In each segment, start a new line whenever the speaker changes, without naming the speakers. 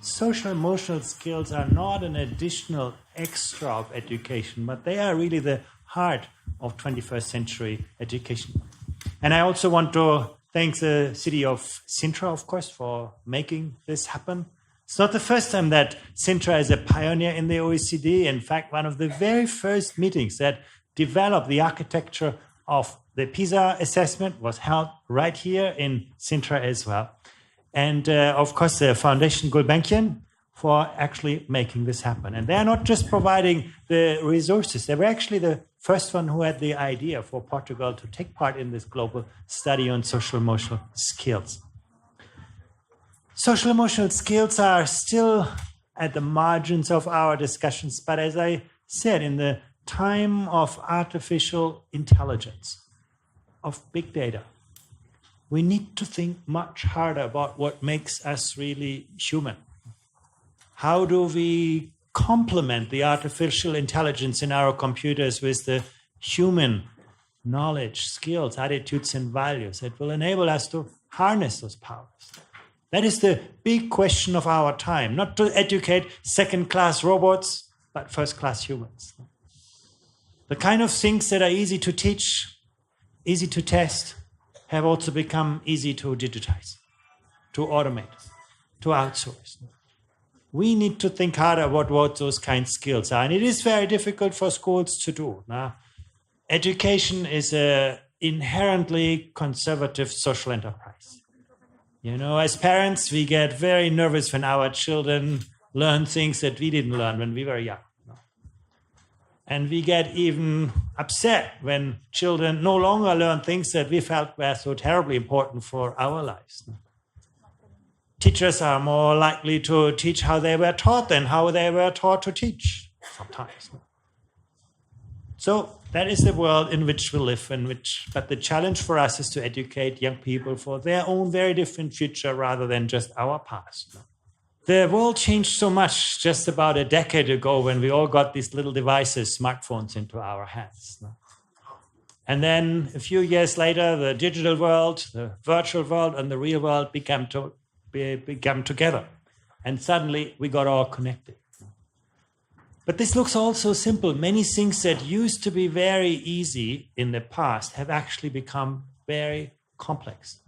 social emotional skills are not an additional extra of education, but they are really the heart of 21st century education. And I also want to thank the city of Sintra, of course, for making this happen. It's not the first time that Sintra is a pioneer in the OECD. In fact, one of the very first meetings that developed the architecture of the PISA assessment was held right here in Sintra as well. And of course, the Foundation Gulbenkian for actually making this happen. And they are not just providing the resources, they were actually the first one who had the idea for Portugal to take part in this global study on social emotional skills. Social emotional skills are still at the margins of our discussions, but as I said, in the time of artificial intelligence, of big data, we need to think much harder about what makes us really human. How do we complement the artificial intelligence in our computers with the human knowledge, skills, attitudes, and values that will enable us to harness those powers? That is the big question of our time, not to educate second-class robots, but first-class humans. The kind of things that are easy to teach, easy to test, have also become easy to digitize, to automate, to outsource. We need to think harder about what those kind of skills are. And it is very difficult for schools to do. Now, education is an inherently conservative social enterprise. You know, as parents, we get very nervous when our children learn things that we didn't learn when we were young. And we get even upset when children no longer learn things that we felt were so terribly important for our lives. Teachers are more likely to teach how they were taught than how they were taught to teach sometimes. So that is the world in which we live, but the challenge for us is to educate young people for their own very different future rather than just our past. The world changed so much just about a decade ago when we all got these little devices, smartphones, into our hands. And then a few years later, the digital world, the virtual world, and the real world became together. And suddenly we got all connected. But this looks all so simple. Many things that used to be very easy in the past have actually become very complex.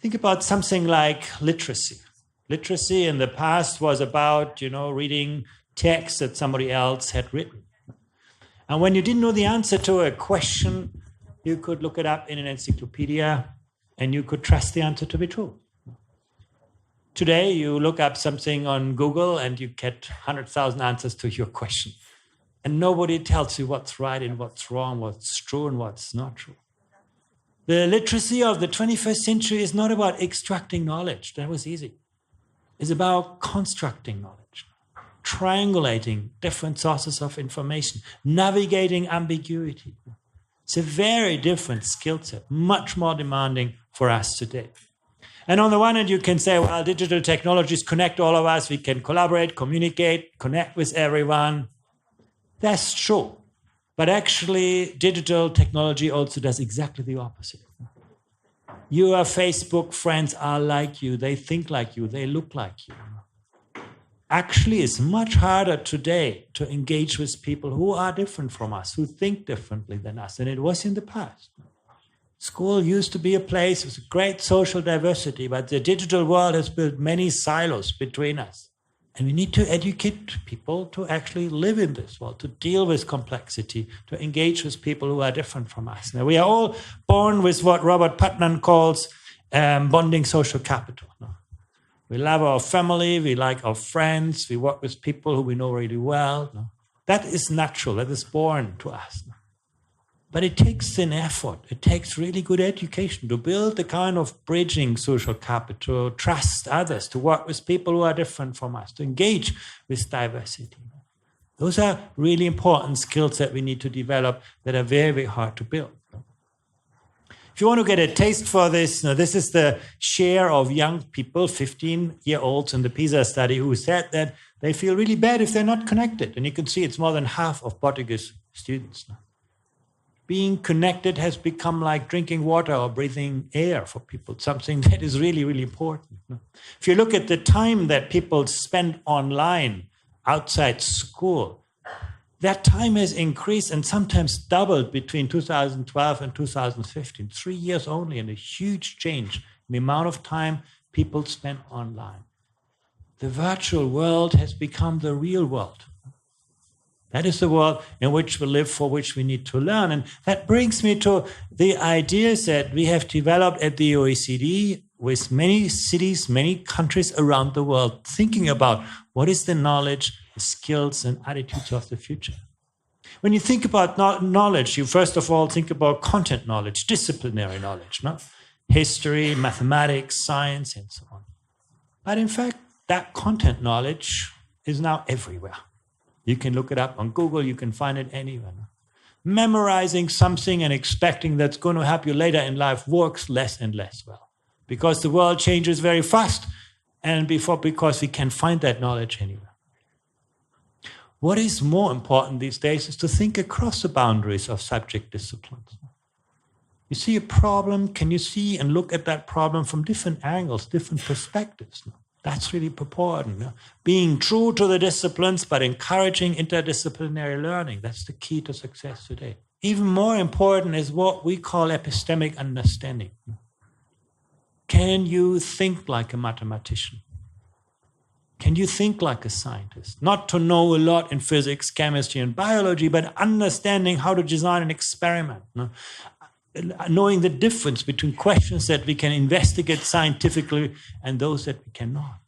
Think about something like literacy. Literacy in the past was about, reading text that somebody else had written. And when you didn't know the answer to a question, you could look it up in an encyclopedia and you could trust the answer to be true. Today, you look up something on Google and you get 100,000 answers to your question. And nobody tells you what's right and what's wrong, what's true and what's not true. The literacy of the 21st century is not about extracting knowledge. That was easy. It's about constructing knowledge, triangulating different sources of information, navigating ambiguity. It's a very different skill set, much more demanding for us today. And on the one hand, you can say, well, digital technologies connect all of us. We can collaborate, communicate, connect with everyone. That's true. But actually, digital technology also does exactly the opposite. Your Facebook friends are like you. They think like you. They look like you. Actually, it's much harder today to engage with people who are different from us, who think differently than us, than it was in the past. School used to be a place with great social diversity, but the digital world has built many silos between us. And we need to educate people to actually live in this world, to deal with complexity, to engage with people who are different from us. Now, we are all born with what Robert Putnam calls bonding social capital. We love our family, we like our friends, we work with people who we know really well. That is natural, that is born to us. But it takes an effort. It takes really good education to build the kind of bridging social capital, to trust others, to work with people who are different from us, to engage with diversity. Those are really important skills that we need to develop that are very, very hard to build. If you want to get a taste for this, this is the share of young people, 15-year-olds in the PISA study, who said that they feel really bad if they're not connected. And you can see it's more than half of Portuguese students now. Being connected has become like drinking water or breathing air for people, something that is really, really important. If you look at the time that people spend online outside school, that time has increased and sometimes doubled between 2012 and 2015. 3 years only, and a huge change in the amount of time people spend online. The virtual world has become the real world. That is the world in which we live, for which we need to learn. And that brings me to the ideas that we have developed at the OECD with many cities, many countries around the world, thinking about what is the knowledge, the skills, and attitudes of the future. When you think about knowledge, you first of all think about content knowledge, disciplinary knowledge, no? History, mathematics, science, and so on. But in fact, that content knowledge is now everywhere. You can look it up on Google, you can find it anywhere. Memorizing something and expecting that's going to help you later in life works less and less well. Because the world changes very fast, and because we can find that knowledge anywhere. What is more important these days is to think across the boundaries of subject disciplines. You see a problem, can you see and look at that problem from different angles, different perspectives? That's really important. Being true to the disciplines, but encouraging interdisciplinary learning. That's the key to success today. Even more important is what we call epistemic understanding. Can you think like a mathematician? Can you think like a scientist? Not to know a lot in physics, chemistry, and biology, but understanding how to design an experiment. Knowing the difference between questions that we can investigate scientifically and those that we cannot.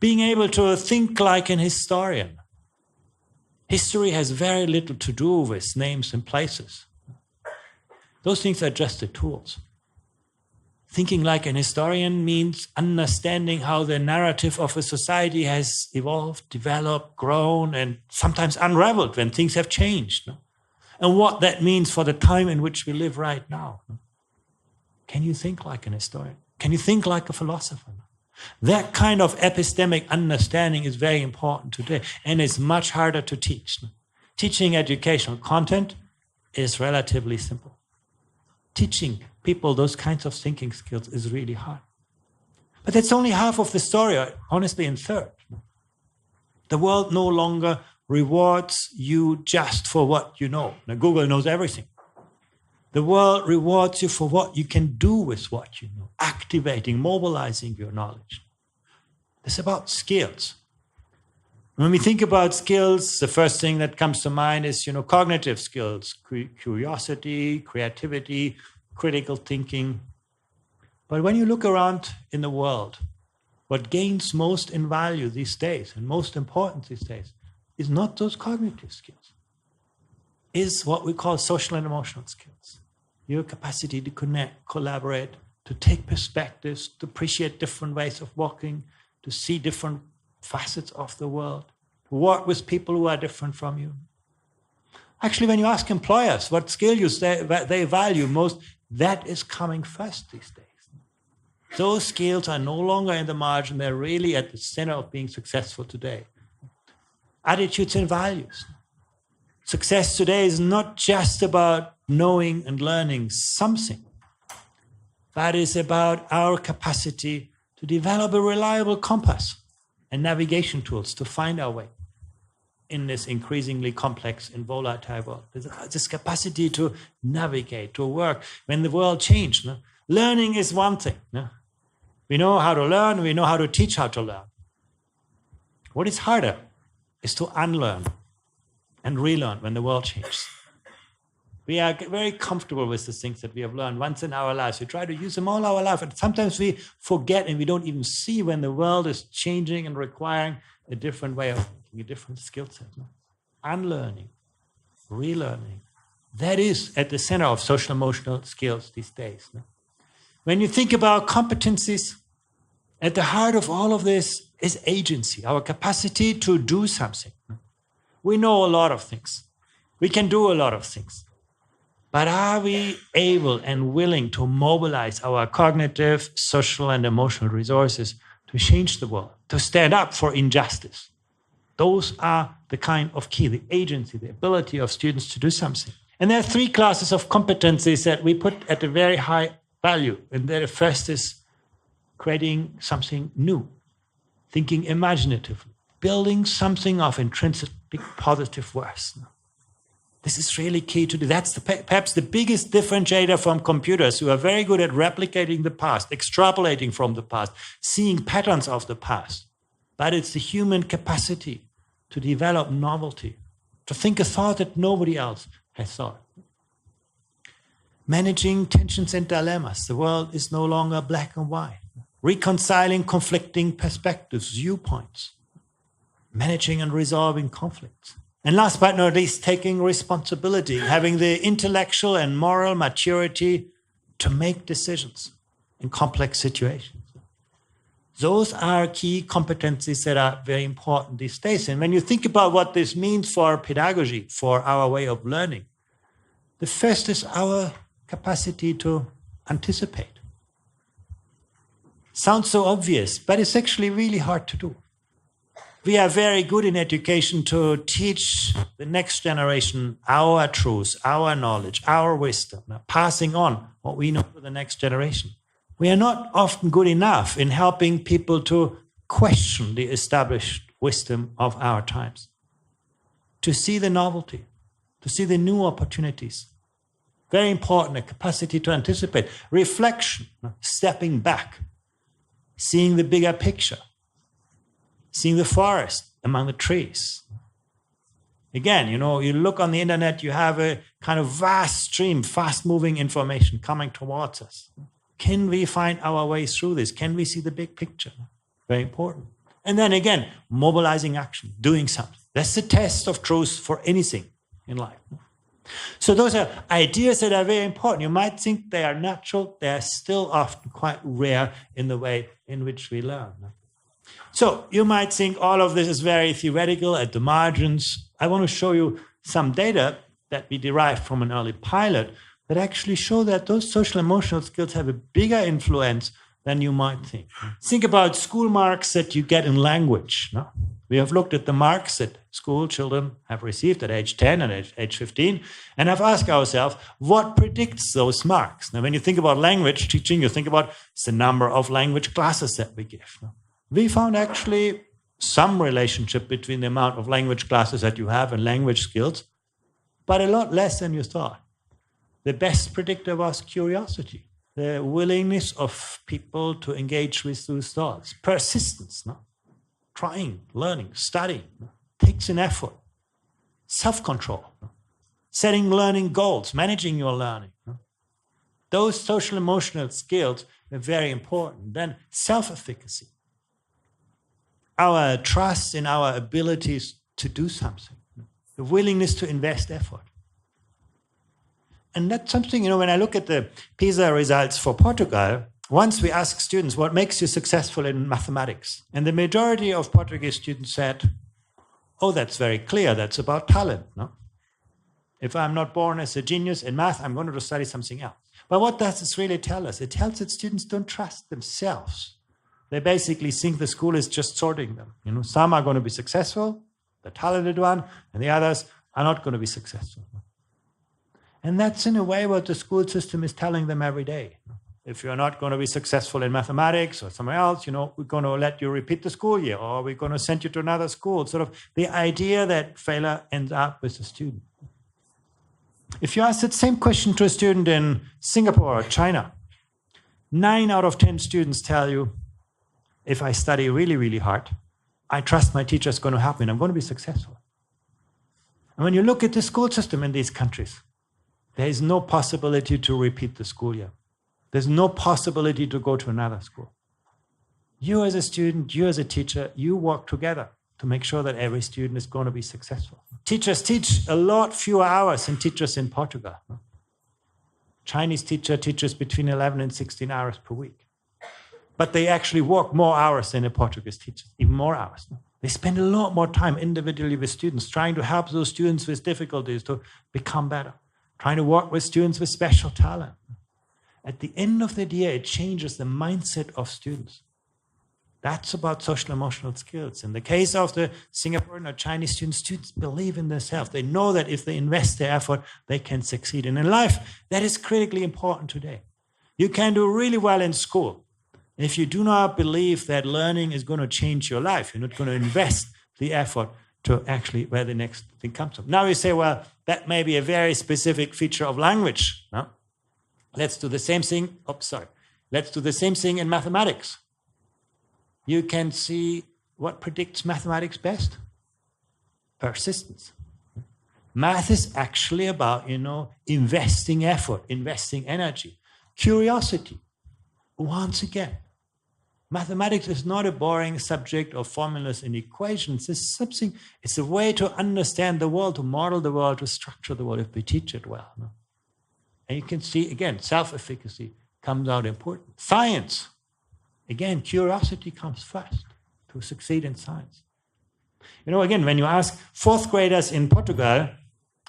Being able to think like an historian. History has very little to do with names and places. Those things are just the tools. Thinking like an historian means understanding how the narrative of a society has evolved, developed, grown, and sometimes unraveled when things have changed. And what that means for the time in which we live right now. Can you think like an historian? Can you think like a philosopher? That kind of epistemic understanding is very important today, and it's much harder to teach. Teaching educational content is relatively simple. Teaching people those kinds of thinking skills is really hard. But that's only half of the story, honestly, and third. The world no longer rewards you just for what you know. Now, Google knows everything. The world rewards you for what you can do with what you know, activating, mobilizing your knowledge. It's about skills. When we think about skills, the first thing that comes to mind is, cognitive skills, curiosity, creativity, critical thinking. But when you look around in the world, what gains most in value these days, and most important these days, is not those cognitive skills. Is what we call social and emotional skills. Your capacity to connect, collaborate, to take perspectives, to appreciate different ways of working, to see different facets of the world, to work with people who are different from you. Actually, when you ask employers what skill they value most, that is coming first these days. Those skills are no longer in the margin, they're really at the center of being successful today. Attitudes and values. Success today is not just about knowing and learning something. That is about our capacity to develop a reliable compass and navigation tools to find our way in this increasingly complex and volatile world. This capacity to navigate, to work when the world changed. No? Learning is one thing. No? We know how to learn, we know how to teach how to learn. What is harder is to unlearn and relearn when the world changes. We are very comfortable with the things that we have learned once in our lives. We try to use them all our life, and sometimes we forget and we don't even see when the world is changing and requiring a different way of thinking, a different skill set. No? Unlearning, relearning, that is at the center of social emotional skills these days. No? When you think about competencies, at the heart of all of this is agency, our capacity to do something. We know a lot of things. We can do a lot of things. But are we able and willing to mobilize our cognitive, social, and emotional resources to change the world, to stand up for injustice? Those are the kind of key, the agency, the ability of students to do something. And there are three classes of competencies that we put at a very high value. And the first is creating something new, thinking imaginatively, building something of intrinsic positive worth. This is really key to do. That's perhaps the biggest differentiator from computers, who are very good at replicating the past, extrapolating from the past, seeing patterns of the past. But it's the human capacity to develop novelty, to think a thought that nobody else has thought. Managing tensions and dilemmas. The world is no longer black and white. Reconciling conflicting perspectives, viewpoints. Managing and resolving conflicts. And last but not least, taking responsibility, having the intellectual and moral maturity to make decisions in complex situations. Those are key competencies that are very important these days. And when you think about what this means for pedagogy, for our way of learning, the first is our capacity to anticipate. Sounds so obvious, but it's actually really hard to do. We are very good in education to teach the next generation our truths, our knowledge, our wisdom, passing on what we know to the next generation. We are not often good enough in helping people to question the established wisdom of our times, to see the novelty, to see the new opportunities. Very important, a capacity to anticipate, reflection, stepping back, seeing the bigger picture, seeing the forest among the trees. Again, you look on the internet, you have a kind of vast stream, fast-moving information coming towards us. Can we find our way through this? Can we see the big picture? Very important. And then again, mobilizing action, doing something. That's the test of truth for anything in life. So those are ideas that are very important. You might think they are natural. They are still often quite rare in the way in which we learn. So you might think all of this is very theoretical at the margins. I want to show you some data that we derived from an early pilot that actually show that those social emotional skills have a bigger influence than you might think. Think about school marks that you get in language. No? We have looked at the marks that school children have received at age 10 and at age 15, and have asked ourselves, what predicts those marks? Now, when you think about language teaching, you think about the number of language classes that we give. No? We found actually some relationship between the amount of language classes that you have and language skills, but a lot less than you thought. The best predictor was curiosity, the willingness of people to engage with those thoughts, persistence, no? Trying, learning, studying, no? Takes an effort, self-control, no? Setting learning goals, managing your learning. No? Those social emotional skills are very important. Then self-efficacy, our trust in our abilities to do something, no? The willingness to invest effort. And that's something, when I look at the PISA results for Portugal, once we ask students, what makes you successful in mathematics? And the majority of Portuguese students said, oh, that's very clear. That's about talent. No? If I'm not born as a genius in math, I'm going to study something else. But what does this really tell us? It tells that students don't trust themselves. They basically think the school is just sorting them. Some are going to be successful, the talented one, and the others are not going to be successful. And that's in a way what the school system is telling them every day. If you're not going to be successful in mathematics or somewhere else, we're going to let you repeat the school year, or we're going to send you to another school. Sort of the idea that failure ends up with the student. If you ask that same question to a student in Singapore or China, 9 out of 10 students tell you, if I study really, really hard, I trust my teacher is going to help me and I'm going to be successful. And when you look at the school system in these countries, there is no possibility to repeat the school year. There's no possibility to go to another school. You as a student, you as a teacher, you work together to make sure that every student is going to be successful. Teachers teach a lot fewer hours than teachers in Portugal. Chinese teacher teaches between 11 and 16 hours per week. But they actually work more hours than a Portuguese teacher, even more hours. They spend a lot more time individually with students, trying to help those students with difficulties to become better. Trying to work with students with special talent. At the end of the day, it changes the mindset of students. That's about social emotional skills. In the case of the Singaporean or Chinese students believe in themselves. They know that if they invest their effort, they can succeed. And in life, that is critically important today. You can do really well in school. If you do not believe that learning is going to change your life, you're not going to invest the effort to actually where the next thing comes from. Now you say, well, that may be a very specific feature of language. No? Let's do the same thing. Let's do the same thing in mathematics. You can see what predicts mathematics best. Persistence. Math is actually about, investing effort, investing energy. Curiosity. Once again, mathematics is not a boring subject of formulas and equations. It's a way to understand the world, to model the world, to structure the world if we teach it well. No? And you can see, again, self-efficacy comes out important. Science. Again, curiosity comes first to succeed in science. Again, when you ask fourth graders in Portugal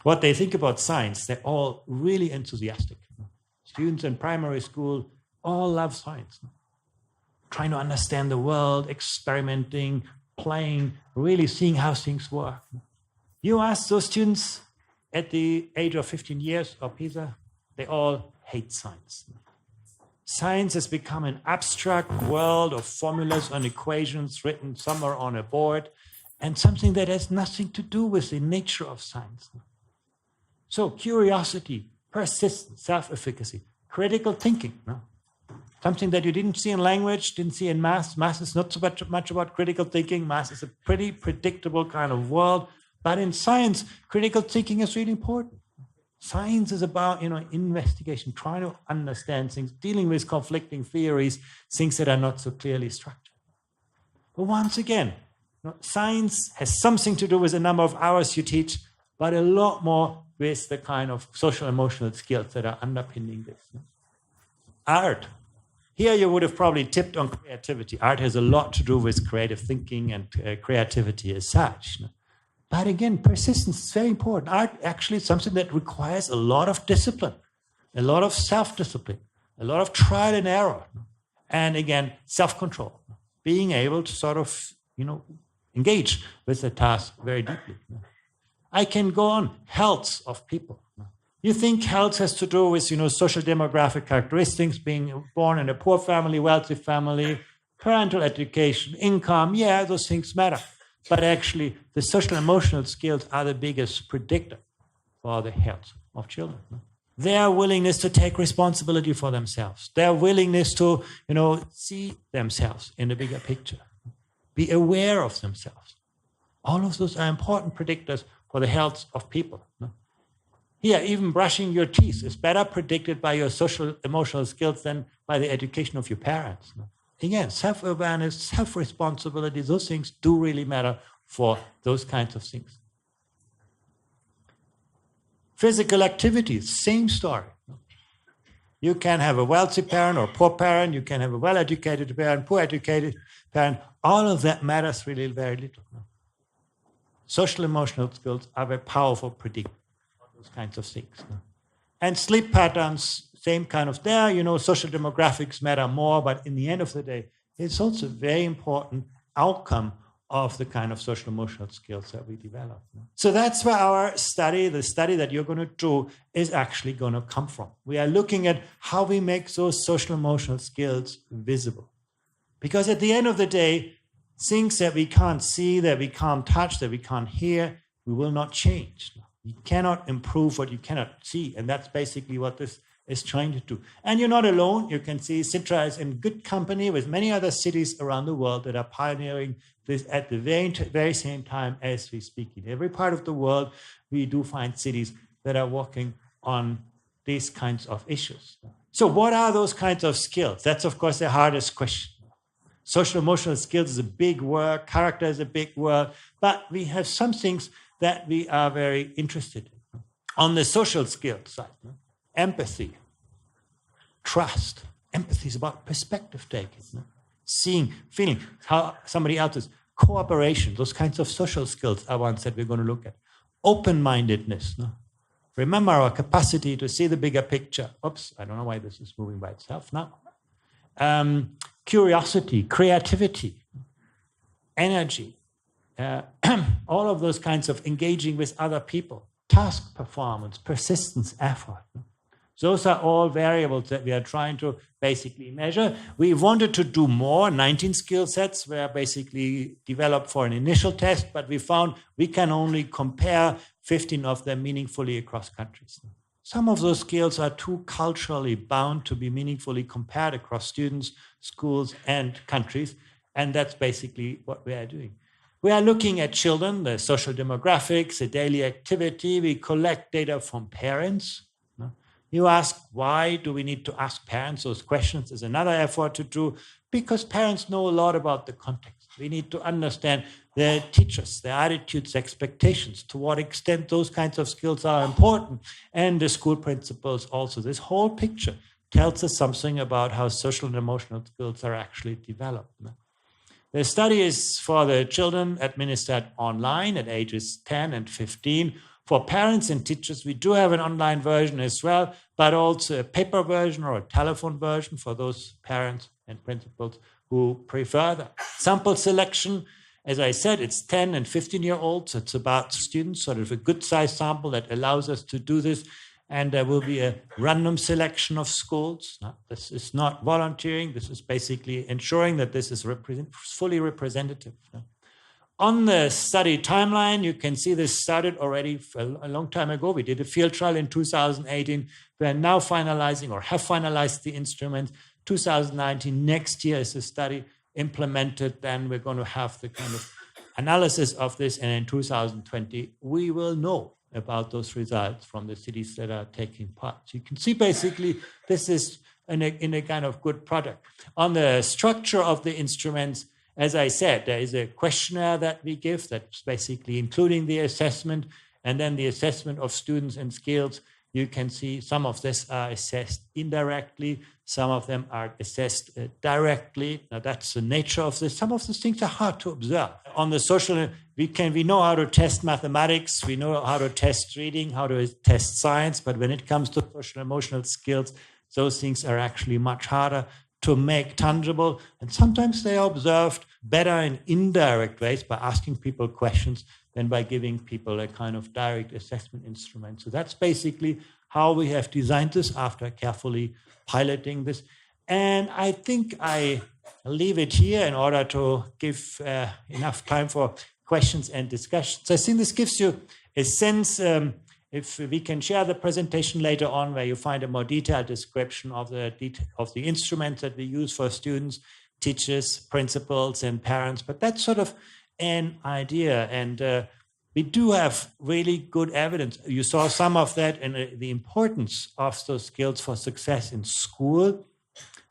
what they think about science, they're all really enthusiastic. Students in primary school all love science. Trying to understand the world, experimenting, playing, really seeing how things work. You ask those students at the age of 15 years of PISA, they all hate science. Science has become an abstract world of formulas and equations written somewhere on a board, and something that has nothing to do with the nature of science. So curiosity, persistence, self-efficacy, critical thinking. No? Something that you didn't see in language, didn't see in math. Math is not so much about critical thinking. Math is a pretty predictable kind of world. But in science, critical thinking is really important. Science is about, investigation, trying to understand things, dealing with conflicting theories, things that are not so clearly structured. But once again, science has something to do with the number of hours you teach, but a lot more with the kind of social emotional skills that are underpinning this. Art. Here you would have probably tipped on creativity. Art has a lot to do with creative thinking and creativity as such. But again, persistence is very important. Art actually is something that requires a lot of discipline, a lot of self-discipline, a lot of trial and error, and again, self-control, being able to sort of, engage with the task very deeply. I can go on. Health of people. You think health has to do with, social demographic characteristics, being born in a poor family, wealthy family, parental education, income. Yeah, those things matter. But actually, the social emotional skills are the biggest predictor for the health of children. Their willingness to take responsibility for themselves, their willingness to, see themselves in the bigger picture, be aware of themselves. All of those are important predictors for the health of people. Here, even brushing your teeth is better predicted by your social emotional skills than by the education of your parents. Again, self-awareness, self-responsibility, those things do really matter for those kinds of things. Physical activities, same story. You can have a wealthy parent or poor parent, you can have a well-educated parent, poor educated parent. All of that matters really very little. Social emotional skills are very powerful predictors of those kinds of things. And sleep patterns, same kind of there, social demographics matter more, but in the end of the day, it's also a very important outcome of the kind of social emotional skills that we develop. So that's where our study, the study that you're going to do, is actually going to come from. We are looking at how we make those social emotional skills visible. Because at the end of the day, things that we can't see, that we can't touch, that we can't hear, we will not change. You cannot improve what you cannot see, and that's basically what this is trying to do. And you're not alone. You can see Sintra is in good company with many other cities around the world that are pioneering this at the very same time as we speak. In every part of the world, we do find cities that are working on these kinds of issues. So what are those kinds of skills? That's, of course, the hardest question. Social emotional skills is a big word, character is a big word, but we have some things that we are very interested in. On the social skills side, empathy, trust. Empathy is about perspective taking, seeing, feeling how somebody else is. Cooperation, those kinds of social skills are ones that we're going to look at. Open-mindedness. Remember our capacity to see the bigger picture. Oops, I don't know why this is moving by itself now. curiosity, creativity, energy, all of those kinds of engaging with other people, task performance, persistence, effort. Those are all variables that we are trying to basically measure. We wanted to do more. 19 skill sets were basically developed for an initial test, but we found we can only compare 15 of them meaningfully across countries. Some of those skills are too culturally bound to be meaningfully compared across students, schools, and countries, and that's basically what we are doing. We are looking at children, the social demographics, the daily activity. We collect data from parents. You ask, why do we need to ask parents those questions? Is another effort to do, because parents know a lot about the context. We need to understand their teachers, their attitudes, expectations, to what extent those kinds of skills are important, and the school principals also. This whole picture tells us something about how social and emotional skills are actually developed. The study is for the children administered online at ages 10 and 15. For parents and teachers, we do have an online version as well, but also a paper version or a telephone version for those parents and principals who prefer that. Sample selection, as I said, it's 10 and 15-year-olds. It's about students, sort of a good-sized sample that allows us to do this. And there will be a random selection of schools. This is not volunteering. This is basically ensuring that this is fully representative. On the study timeline, you can see this started already a long time ago. We did a field trial in 2018. We are now finalizing or have finalized the instrument. 2019, next year is the study implemented. Then we're going to have the kind of analysis of this. And in 2020, we will know about those results from the cities that are taking part. So you can see basically this is in a kind of good product. On the structure of the instruments, as I said, there is a questionnaire that we give that's basically including the assessment, and then the assessment of students and skills. You can see some of this are assessed indirectly, some of them are assessed directly. Now that's the nature of this. Some of these things are hard to observe. On the social, we know how to test mathematics, we know how to test reading, how to test science, but when it comes to social emotional skills, those things are actually much harder to make tangible, and sometimes they are observed better in indirect ways by asking people questions than by giving people a kind of direct assessment instrument. So that's basically how we have designed this after carefully piloting this. And I think I leave it here in order to give enough time for questions and discussions. I think this gives you a sense. If we can share the presentation later on, where you find a more detailed description of the instruments that we use for students, teachers, principals, and parents. But that's sort of an idea. And we do have really good evidence. You saw some of that in the importance of those skills for success in school.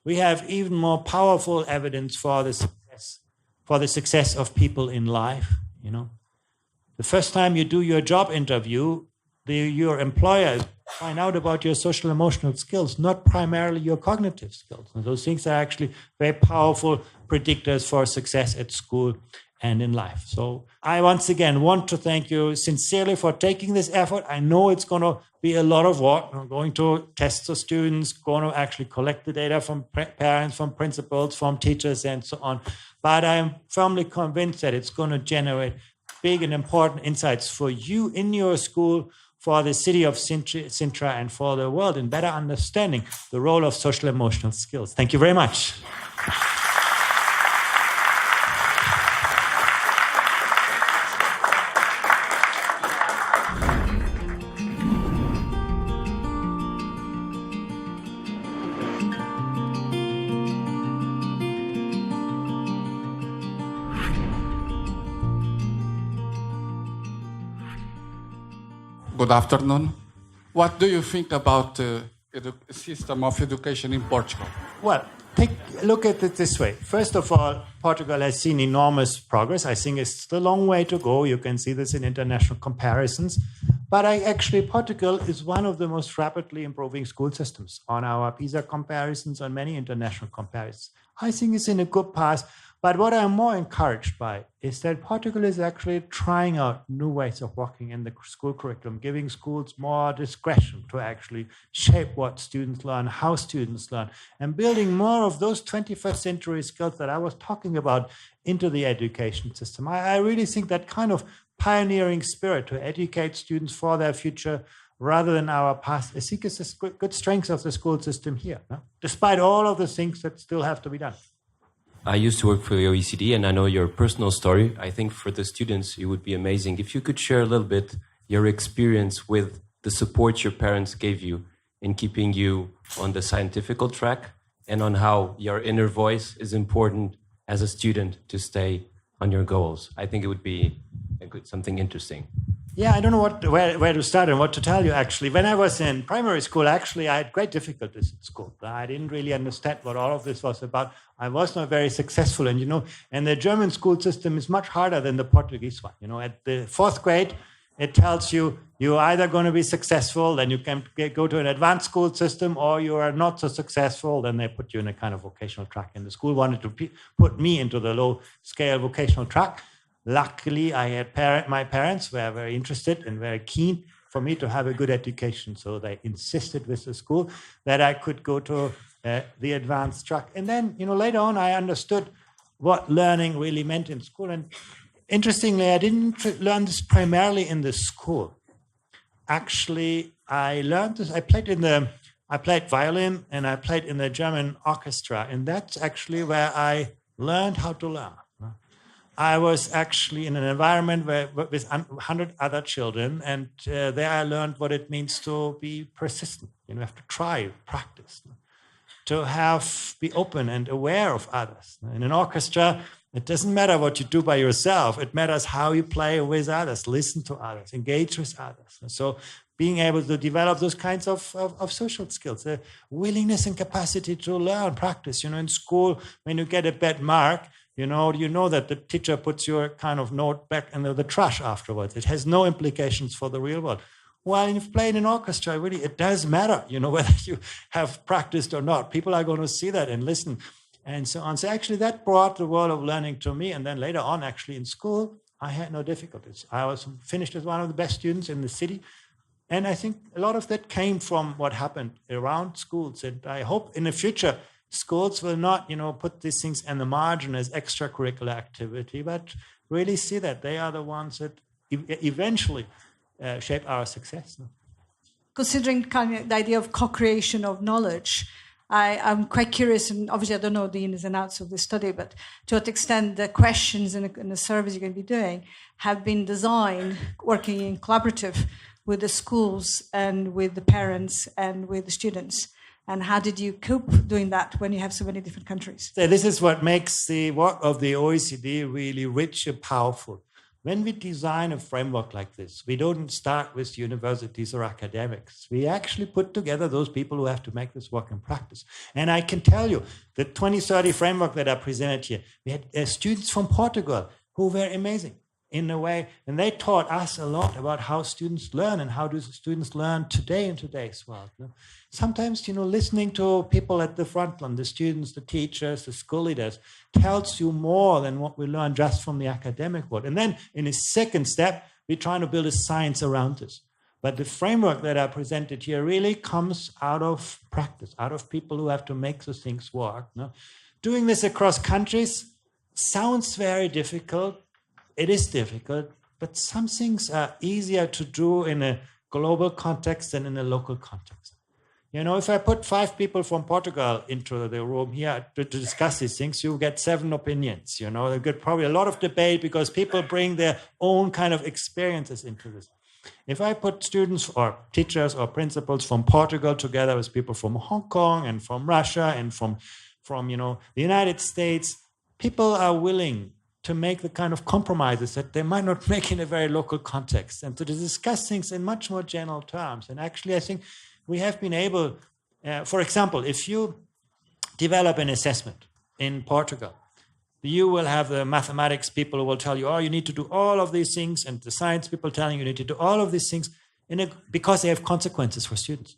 We have even more powerful evidence for the success of people in life. You know, the first time you do your job interview, your employer find out about your social emotional skills, not primarily your cognitive skills. And those things are actually very powerful predictors for success at school and in life. So I once again want to thank you sincerely for taking this effort. I know it's going to be a lot of work. I'm going to test the students, going to actually collect the data from parents, from principals, from teachers, and so on. But I'm firmly convinced that it's going to generate big and important insights for you in your school, for the city of Sintra, and for the world in better understanding the role of social emotional skills. Thank you very much.
Good afternoon. What do you think about the system of education in Portugal?
Well, look at it this way. First of all, Portugal has seen enormous progress. I think it's still a long way to go. You can see this in international comparisons. But Portugal is one of the most rapidly improving school systems on our PISA comparisons, on many international comparisons. I think it's in a good path. But what I'm more encouraged by is that Portugal is actually trying out new ways of working in the school curriculum, giving schools more discretion to actually shape what students learn, how students learn, and building more of those 21st century skills that I was talking about into the education system. I really think that kind of pioneering spirit to educate students for their future rather than our past, I think is a good strength of the school system here, no? Despite all of the things that still have to be done.
I used to work for the OECD, and I know your personal story. I think for the students, it would be amazing if you could share a little bit your experience with the support your parents gave you in keeping you on the scientific track, and on how your inner voice is important as a student to stay on your goals. I think it would be something interesting.
Yeah, I don't know where to start and what to tell you, actually. When I was in primary school, actually, I had great difficulties in school. I didn't really understand what all of this was about. I was not very successful. And the German school system is much harder than the Portuguese one. At the fourth grade, it tells you you're either going to be successful, then you can go to an advanced school system, or you are not so successful, then they put you in a kind of vocational track. And the school wanted to put me into the low-scale vocational track. Luckily, I had my parents were very interested and very keen for me to have a good education. So they insisted with the school that I could go to the advanced track. And then, later on, I understood what learning really meant in school. And interestingly, I didn't learn this primarily in the school. Actually, I learned this. I played violin, and I played in the German orchestra. And that's actually where I learned how to learn. I was actually in an environment with 100 other children, and there I learned what it means to be persistent. You have to try, practice, to be open and aware of others. In an orchestra, it doesn't matter what you do by yourself. It matters how you play with others, listen to others, engage with others. And so being able to develop those kinds of social skills, the willingness and capacity to learn, practice. In school, when you get a bad mark, you know that the teacher puts your kind of note back into the trash afterwards. It has no implications for the real world. While if you play in an orchestra, really, it does matter, whether you have practiced or not. People are going to see that and listen and so on. So actually that brought the world of learning to me. And then later on, actually in school, I had no difficulties. I was finished as one of the best students in the city. And I think a lot of that came from what happened around schools. And I hope in the future, schools will not, put these things in the margin as extracurricular activity, but really see that they are the ones that eventually shape our success.
Considering kind of the idea of co-creation of knowledge, I'm quite curious, and obviously I don't know the ins and outs of this study, but to what extent the questions and the surveys you're going to be doing have been designed working in collaborative with the schools and with the parents and with the students. And how did you cope doing that when you have so many different countries?
So this is what makes the work of the OECD really rich and powerful. When we design a framework like this, we don't start with universities or academics. We actually put together those people who have to make this work in practice. And I can tell you, the 2030 framework that I presented here, we had students from Portugal who were amazing in a way, and they taught us a lot about how students learn and how do students learn today in today's world. Sometimes, listening to people at the front line, the students, the teachers, the school leaders, tells you more than what we learn just from the academic world. And then in a second step, we're trying to build a science around this. But the framework that I presented here really comes out of practice, out of people who have to make those things work. Doing this across countries sounds very difficult. It is difficult, but some things are easier to do in a global context than in a local context. If I put 5 people from Portugal into the room here to discuss these things, you get 7 opinions. You get probably a lot of debate because people bring their own kind of experiences into this. If I put students or teachers or principals from Portugal together with people from Hong Kong and from Russia and from the United States, people are willing to make the kind of compromises that they might not make in a very local context, and to discuss things in much more general terms. And actually, I think we have been able, for example, if you develop an assessment in Portugal, you will have the mathematics people who will tell you, you need to do all of these things, and the science people telling you need to do all of these things because they have consequences for students.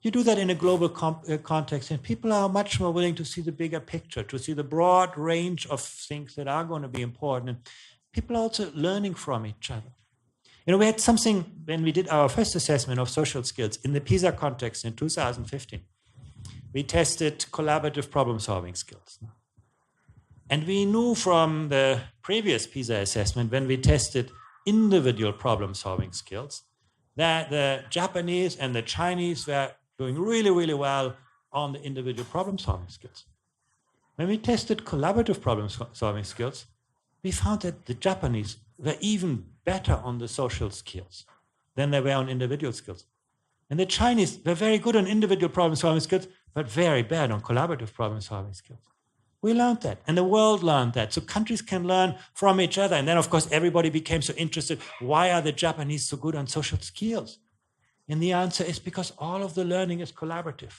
You do that in a global context, and people are much more willing to see the bigger picture, to see the broad range of things that are going to be important. And people are also learning from each other. You know, we had something when we did our first assessment of social skills in the PISA context in 2015. We tested collaborative problem-solving skills. And we knew from the previous PISA assessment, when we tested individual problem-solving skills, that the Japanese and the Chinese were doing really, really well on the individual problem-solving skills. When we tested collaborative problem-solving skills, we found that the Japanese were even better on the social skills than they were on individual skills. And the Chinese were very good on individual problem-solving skills, but very bad on collaborative problem-solving skills. We learned that, and the world learned that. So countries can learn from each other. And then, of course, everybody became so interested. Why are the Japanese so good on social skills? And the answer is because all of the learning is collaborative.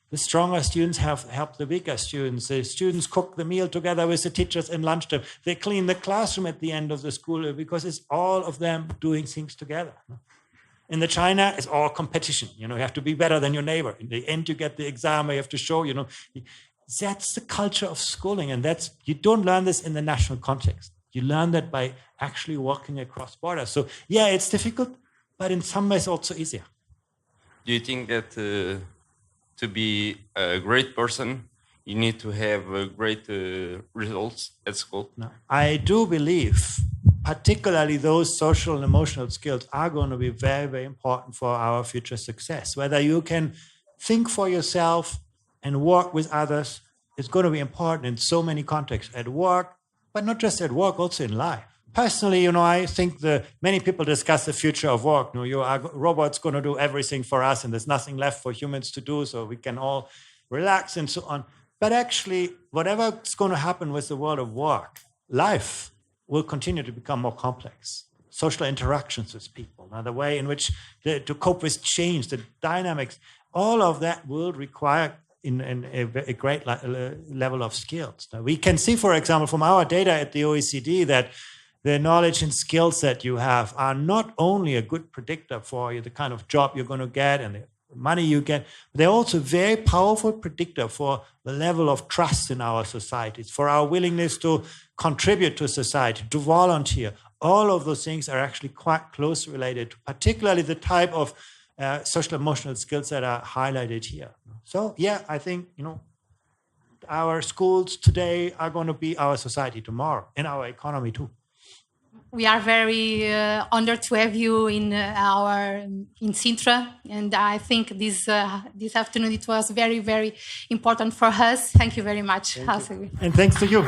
The stronger students have helped the weaker students. The students cook the meal together with the teachers in lunchtime. They clean the classroom at the end of the school because it's all of them doing things together. In the China, it's all competition. You have to be better than your neighbor. In the end, you get the exam, you have to show, That's the culture of schooling. And you don't learn this in the national context. You learn that by actually walking across borders. So, yeah, it's difficult, but in some ways also easier.
Do you think that to be a great person, you need to have great results at school?
No. I do believe particularly those social and emotional skills are going to be very, very important for our future success. Whether you can think for yourself and work with others is going to be important in so many contexts, at work, but not just at work, also in life. Personally, I think many people discuss the future of work. Robots going to do everything for us, and there's nothing left for humans to do, so we can all relax and so on. But actually, whatever's going to happen with the world of work, life will continue to become more complex. Social interactions with people, the way in which to cope with change, the dynamics, all of that will require a great level of skills. Now, we can see, for example, from our data at the OECD that the knowledge and skills that you have are not only a good predictor for the kind of job you're going to get and the money you get, but they're also a very powerful predictor for the level of trust in our societies, for our willingness to contribute to society, to volunteer. All of those things are actually quite closely related to particularly the type of social emotional skills that are highlighted here. So, yeah, I think, our schools today are going to be our society tomorrow, and our economy too.
We are very honored to have you in Sintra, and I think this afternoon it was very, very important for us. Thank you very much.
And thanks to you.